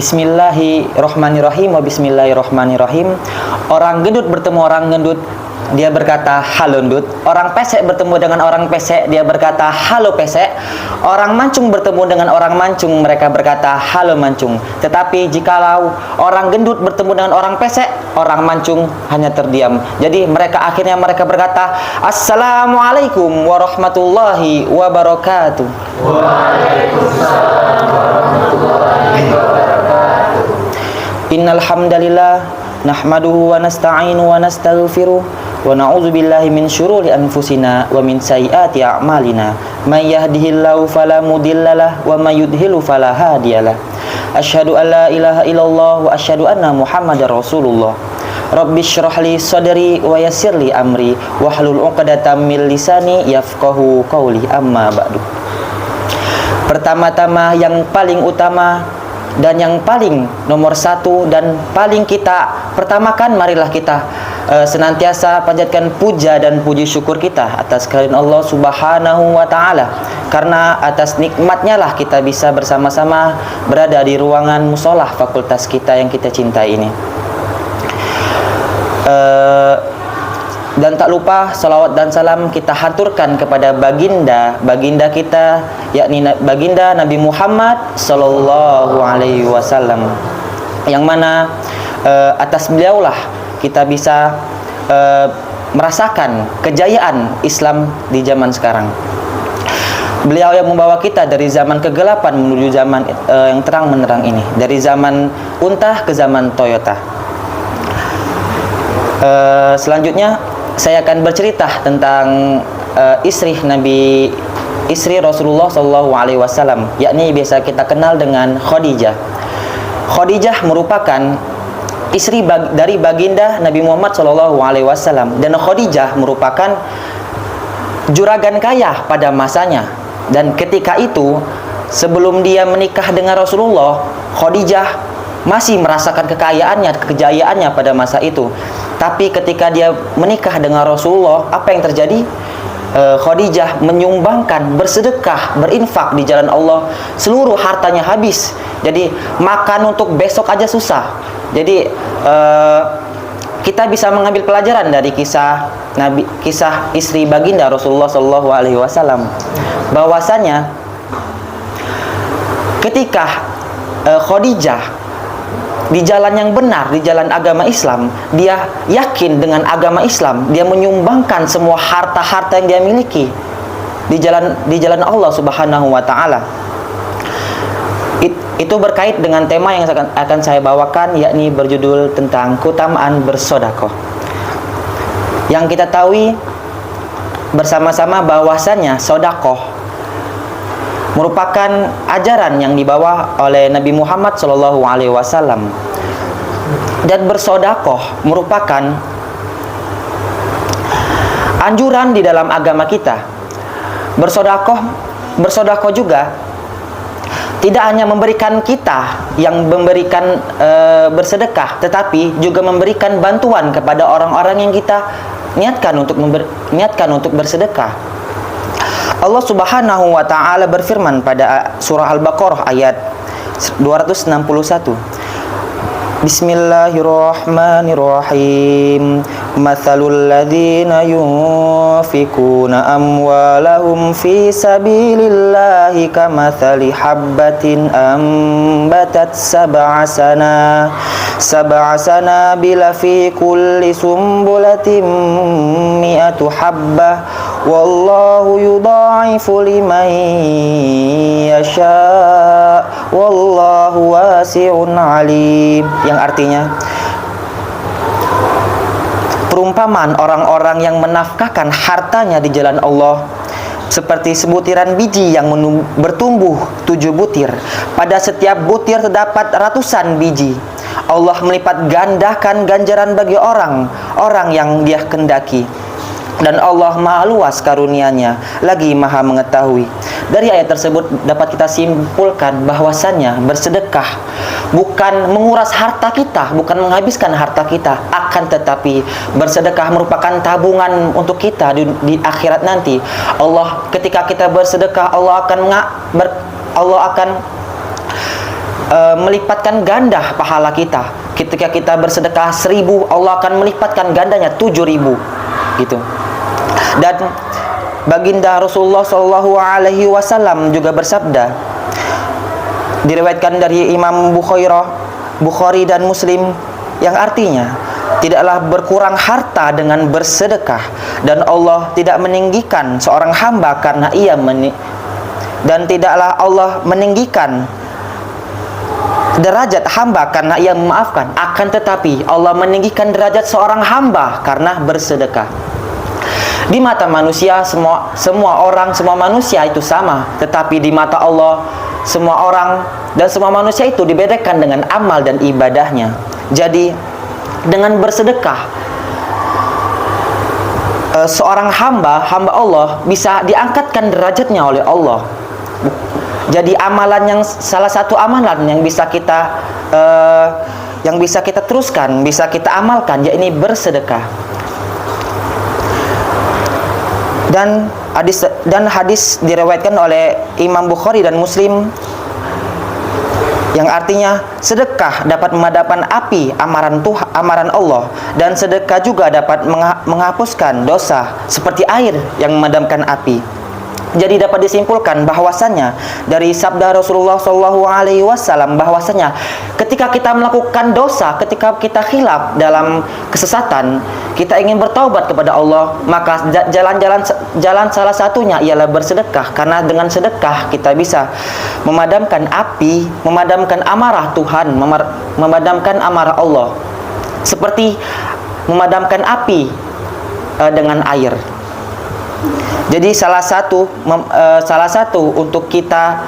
Bismillahirrahmanirrahim wa bismillahirrahmanirrahim. Orang gendut bertemu orang gendut, dia berkata halo gendut. Orang pesek bertemu dengan orang pesek, dia berkata halo pesek. Orang mancung bertemu dengan orang mancung, mereka berkata halo mancung. Tetapi jikalau orang gendut bertemu dengan orang pesek, orang mancung hanya terdiam. Jadi akhirnya mereka berkata Assalamualaikum warahmatullahi wabarakatuh. Waalaikumsalam warahmatullahi wabarakatuh. Innal hamdalillah nahmaduhu wa nasta'inu wa nastaghfiruh wa na'udzu billahi min syururi anfusina wa min sayyiati a'malina. May yahdihillahu fala mudhillalah wa may yudhlil fala hadiyalah. Asyhadu an la ilaha illallah wa asyhadu anna Muhammadar Rasulullah. Rabbi syrah li sadri wa yassir li amri wahlul 'uqdatam min lisani yafqahu qawli. Amma ba'du. Pertama-tama yang paling utama dan yang paling nomor satu dan paling kita pertamakan, marilah kita senantiasa panjatkan puja dan puji syukur kita atas kehadiran Allah Subhanahu wa Ta'ala, karena atas nikmatnya lah kita bisa bersama-sama berada di ruangan musolah fakultas kita yang kita cintai ini. Dan tak lupa salawat dan salam kita haturkan kepada baginda kita, yakni baginda Nabi Muhammad sallallahu alaihi wasallam, yang mana atas beliaulah kita bisa merasakan kejayaan Islam di zaman sekarang. Beliau yang membawa kita dari zaman kegelapan menuju zaman yang terang menerang ini, dari zaman unta ke zaman Toyota. Selanjutnya saya akan bercerita tentang istri Rasulullah Shallallahu Alaihi Wasallam, yakni biasa kita kenal dengan Khadijah. Khadijah merupakan istri dari baginda Nabi Muhammad Shallallahu Alaihi Wasallam, dan Khadijah merupakan juragan kaya pada masanya. Dan ketika itu, sebelum dia menikah dengan Rasulullah, Khadijah masih merasakan kekayaannya, kejayaannya pada masa itu. Tapi ketika dia menikah dengan Rasulullah, apa yang terjadi? Khadijah menyumbangkan, bersedekah, berinfak di jalan Allah, seluruh hartanya habis. Jadi makan untuk besok aja susah. Jadi kita bisa mengambil pelajaran dari kisah istri baginda Rasulullah Shallallahu Alaihi Wasallam, bahwasanya ketika Khadijah di jalan yang benar, di jalan agama Islam, dia yakin dengan agama Islam, dia menyumbangkan semua harta-harta yang dia miliki di jalan Allah Subhanahu wa Ta'ala. Itu berkait dengan tema yang akan saya bawakan, yakni berjudul tentang keutamaan bersedekah. Yang kita tahu bersama-sama bahwasanya sedekah merupakan ajaran yang dibawa oleh Nabi Muhammad Shallallahu Alaihi Wasallam, dan bersedekah merupakan anjuran di dalam agama kita. Bersedekah juga tidak hanya memberikan kita yang memberikan bersedekah, tetapi juga memberikan bantuan kepada orang-orang yang kita niatkan untuk bersedekah. Allah Subhanahu wa Ta'ala berfirman pada surah Al-Baqarah ayat 261. Bismillahirrahmanirrahim. Mathalul ladzina yunfikuna amwalahum fi sabilillahi kamathali habbatin ambatat sab'a sanabila fi kulli sumbulatin mi'atu habbah wallahu yudha'ifu liman yasha wallahu wasi'un alim, yang artinya perumpamaan orang-orang yang menafkahkan hartanya di jalan Allah seperti sebutiran biji yang bertumbuh 7 butir. Pada setiap butir terdapat ratusan biji. Allah melipat gandakan ganjaran bagi orang yang dia kendaki. Dan Allah maha luas karunia-Nya, lagi maha mengetahui. Dari ayat tersebut dapat kita simpulkan bahwasannya bersedekah bukan menguras harta kita, bukan menghabiskan harta kita, akan tetapi bersedekah merupakan tabungan untuk kita di akhirat nanti. Ketika kita bersedekah, Allah akan melipatkan ganda pahala kita. Ketika kita bersedekah 1000, Allah akan melipatkan gandanya 7000 gitu. Dan baginda Rasulullah SAW juga bersabda, diriwayatkan dari Imam Bukhari dan Muslim, yang artinya, tidaklah berkurang harta dengan bersedekah, dan Allah tidak meninggikan seorang hamba karena ia dan tidaklah Allah meninggikan derajat hamba karena ia memaafkan. Akan tetapi Allah meninggikan derajat seorang hamba karena bersedekah. Di mata manusia semua orang, semua manusia itu sama, tetapi di mata Allah semua orang dan semua manusia itu dibedakan dengan amal dan ibadahnya. Jadi dengan bersedekah, seorang hamba Allah bisa diangkatkan derajatnya oleh Allah. Jadi salah satu amalan yang bisa kita teruskan, bisa kita amalkan, yakni bersedekah. Dan hadis diriwayatkan oleh Imam Bukhari dan Muslim, yang artinya sedekah dapat memadamkan api amaran Allah, dan sedekah juga dapat menghapuskan dosa seperti air yang memadamkan api. Jadi dapat disimpulkan bahwasannya dari sabda Rasulullah SAW, bahwasannya ketika kita melakukan dosa, ketika kita khilaf dalam kesesatan, kita ingin bertaubat kepada Allah, maka jalan salah satunya ialah bersedekah. Karena dengan sedekah kita bisa memadamkan api, memadamkan amarah Tuhan, memadamkan amarah Allah, seperti memadamkan api dengan air. Jadi salah satu untuk kita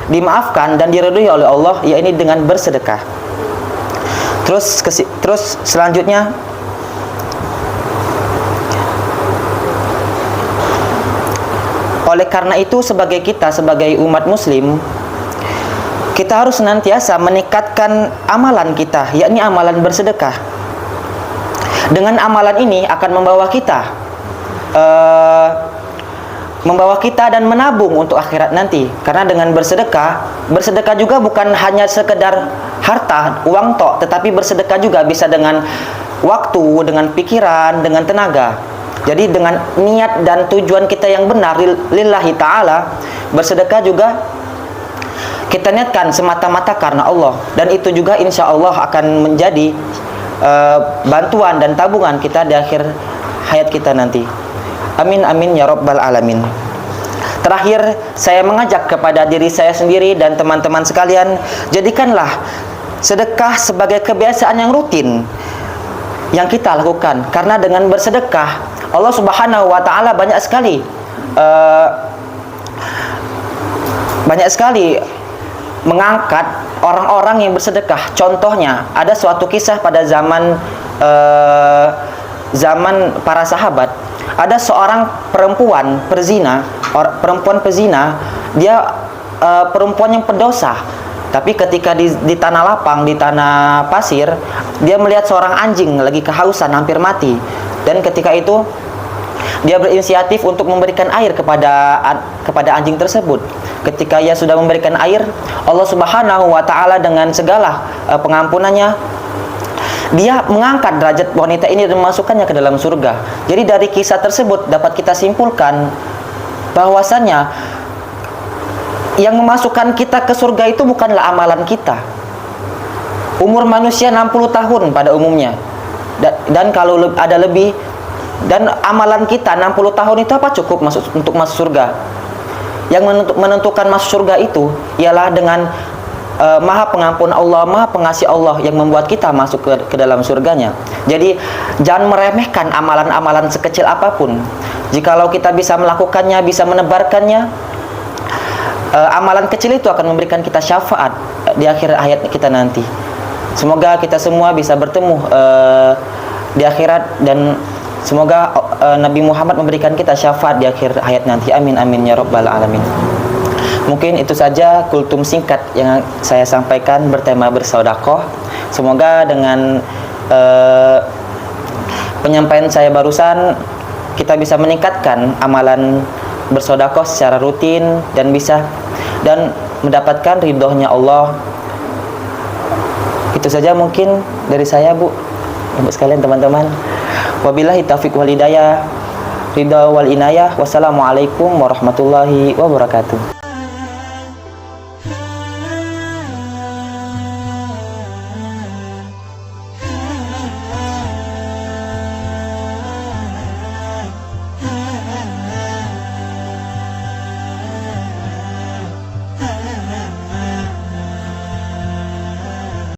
dimaafkan dan diridhoi oleh Allah, yakni dengan bersedekah. Terus selanjutnya, oleh karena itu sebagai umat muslim, kita harus senantiasa meningkatkan amalan kita, yakni amalan bersedekah. Dengan amalan ini akan membawa kita dan menabung untuk akhirat nanti. Karena dengan bersedekah juga bukan hanya sekedar harta, uang tok, tetapi bersedekah juga bisa dengan waktu, dengan pikiran, dengan tenaga. Jadi dengan niat dan tujuan kita yang benar lillahi ta'ala, bersedekah juga kita niatkan semata-mata karena Allah, dan itu juga insya Allah akan menjadi bantuan dan tabungan kita di akhir hayat kita nanti. Amin amin ya rabbal alamin. Terakhir, saya mengajak kepada diri saya sendiri dan teman-teman sekalian, jadikanlah sedekah sebagai kebiasaan yang rutin yang kita lakukan. Karena dengan bersedekah, Allah Subhanahu wa taala banyak sekali mengangkat orang-orang yang bersedekah. Contohnya, ada suatu kisah pada zaman para sahabat. Ada seorang perempuan pezina, dia perempuan yang pendosa. Tapi ketika di tanah lapang, di tanah pasir, dia melihat seorang anjing lagi kehausan, hampir mati. Dan ketika itu dia berinisiatif untuk memberikan air kepada anjing tersebut. Ketika ia sudah memberikan air, Allah Subhanahu wa taala dengan segala pengampunannya, dia mengangkat derajat wanita ini dan memasukkannya ke dalam surga. Jadi dari kisah tersebut dapat kita simpulkan bahwasannya yang memasukkan kita ke surga itu bukanlah amalan kita. Umur manusia 60 tahun pada umumnya. Dan kalau ada lebih, dan amalan kita 60 tahun itu apa cukup untuk masuk surga? Yang menentukan masuk surga itu ialah dengan Maha pengampun Allah, Maha pengasih Allah yang membuat kita masuk ke dalam surganya. Jadi jangan meremehkan amalan-amalan sekecil apapun. Jikalau kita bisa melakukannya, bisa menebarkannya, amalan kecil itu akan memberikan kita syafaat di akhir hayat kita nanti. Semoga kita semua bisa bertemu di akhirat, dan semoga Nabi Muhammad memberikan kita syafaat di akhir hayat nanti. Amin amin ya rabbal alamin. Mungkin itu saja kultum singkat yang saya sampaikan bertema bersedekah. Semoga dengan penyampaian saya barusan kita bisa meningkatkan amalan bersedekah secara rutin, dan mendapatkan ridhonya Allah. Itu saja mungkin dari saya, Bu, Ibu sekalian, teman-teman. Wabillahi taufiq wal hidayah, ridha wal inayah. Wassalamualaikum warahmatullahi wabarakatuh.